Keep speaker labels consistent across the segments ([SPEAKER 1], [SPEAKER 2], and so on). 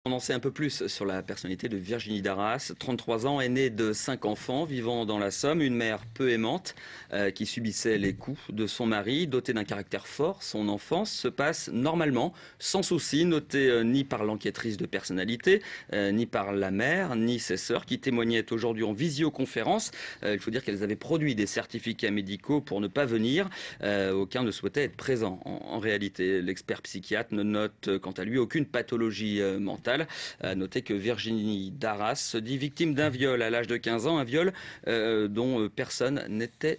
[SPEAKER 1] On en sait un peu plus sur la personnalité de Virginie Darras. 33 ans, est née de 5 enfants vivant dans la Somme, une mère peu aimante qui subissait les coups de son mari. Dotée d'un caractère fort, son enfance se passe normalement, sans souci, notée ni par l'enquêtrice de personnalité, ni par la mère, ni ses sœurs qui témoignaient aujourd'hui en visioconférence. Il faut dire qu'elles avaient produit des certificats médicaux pour ne pas venir. Aucun ne souhaitait être présent. En réalité, l'expert psychiatre ne note quant à lui aucune pathologie mentale. À noter que Virginie Darras se dit victime d'un viol à l'âge de 15 ans, un viol dont personne n'était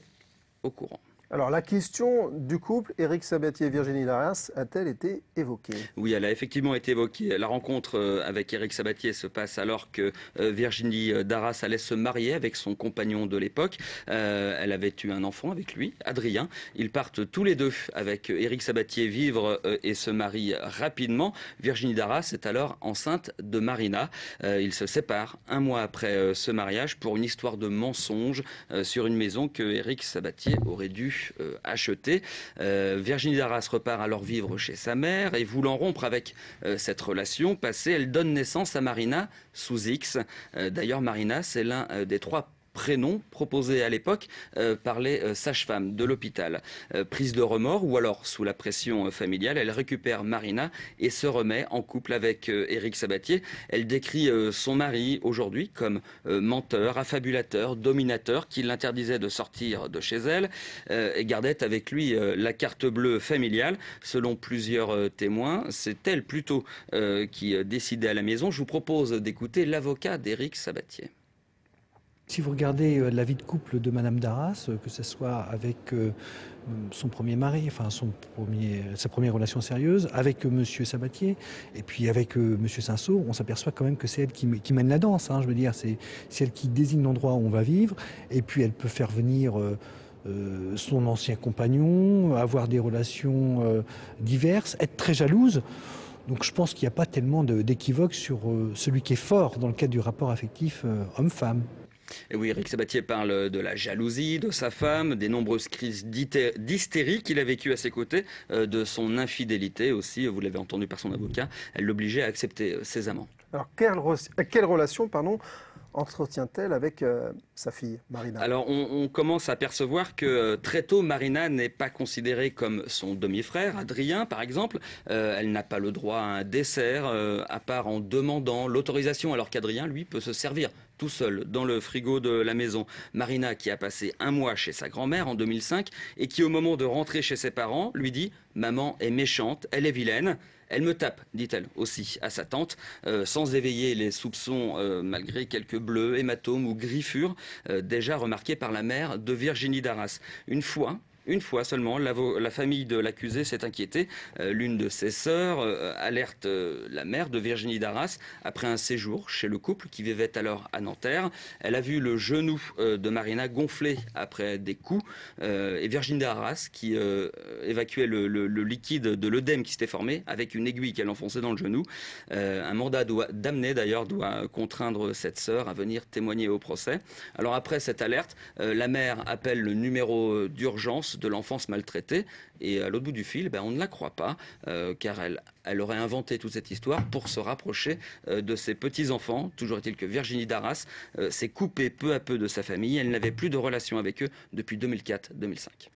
[SPEAKER 1] au courant.
[SPEAKER 2] Alors, la question du couple Éric Sabatier et Virginie Darras a-t-elle été évoquée?
[SPEAKER 1] Oui, elle a effectivement été évoquée. La rencontre avec Éric Sabatier se passe alors que Virginie Darras allait se marier avec son compagnon de l'époque. Elle avait eu un enfant avec lui, Adrien. Ils partent tous les deux avec Éric Sabatier vivre et se marient rapidement. Virginie Darras est alors enceinte de Marina. Ils se séparent un mois après ce mariage pour une histoire de mensonge sur une maison que Éric Sabatier aurait dû acheter. Virginie Darras repart alors vivre chez sa mère et voulant rompre avec cette relation passée, elle donne naissance à Marina sous X. D'ailleurs, Marina, c'est l'un des 3 prénoms proposés à l'époque par les sages-femmes de l'hôpital. Prise de remords ou alors sous la pression familiale, elle récupère Marina et se remet en couple avec Éric Sabatier. Elle décrit son mari aujourd'hui comme menteur, affabulateur, dominateur, qui l'interdisait de sortir de chez elle et gardait avec lui la carte bleue familiale. Selon plusieurs témoins, c'est elle plutôt qui décidait à la maison. Je vous propose d'écouter l'avocat d'Éric Sabatier.
[SPEAKER 3] Si vous regardez la vie de couple de Madame Darras, que ce soit avec son premier mari, enfin sa première relation sérieuse, avec Monsieur Sabatier, et puis avec Monsieur Cinsault, on s'aperçoit quand même que c'est elle qui mène la danse. Je veux dire, c'est elle qui désigne l'endroit où on va vivre, et puis elle peut faire venir son ancien compagnon, avoir des relations diverses, être très jalouse. Donc je pense qu'il n'y a pas tellement d'équivoque sur celui qui est fort dans le cadre du rapport affectif homme-femme.
[SPEAKER 1] Et oui, Éric Sabatier parle de la jalousie de sa femme, des nombreuses crises d'hystérie qu'il a vécues à ses côtés, de son infidélité aussi, vous l'avez entendu par son avocat, elle l'obligeait à accepter ses amants.
[SPEAKER 2] Alors, quelle relation, entretient-elle avec sa fille, Marina?
[SPEAKER 1] Alors on commence à percevoir que très tôt, Marina n'est pas considérée comme son demi-frère, Adrien par exemple. Elle n'a pas le droit à un dessert, à part en demandant l'autorisation, alors qu'Adrien, lui, peut se servir tout seul dans le frigo de la maison. Marina, qui a passé un mois chez sa grand-mère en 2005 et qui, au moment de rentrer chez ses parents, lui dit « Maman est méchante, elle est vilaine ». Elle me tape, dit-elle aussi à sa tante, sans éveiller les soupçons malgré quelques bleus, hématomes ou griffures déjà remarqués par la mère de Virginie Darras. Une fois seulement, la famille de l'accusé s'est inquiétée. L'une de ses sœurs alerte la mère de Virginie Darras après un séjour chez le couple qui vivait alors à Nanterre. Elle a vu le genou de Marina gonfler après des coups et Virginie Darras qui évacuait le liquide de l'œdème qui s'était formé avec une aiguille qu'elle enfonçait dans le genou. Un mandat d'amener d'ailleurs doit contraindre cette sœur à venir témoigner au procès. Alors après cette alerte, la mère appelle le numéro d'urgence de l'enfance maltraitée et à l'autre bout du fil, on ne la croit pas car elle aurait inventé toute cette histoire pour se rapprocher de ses petits-enfants. Toujours est-il que Virginie Darras s'est coupée peu à peu de sa famille. Elle n'avait plus de relation avec eux depuis 2004-2005.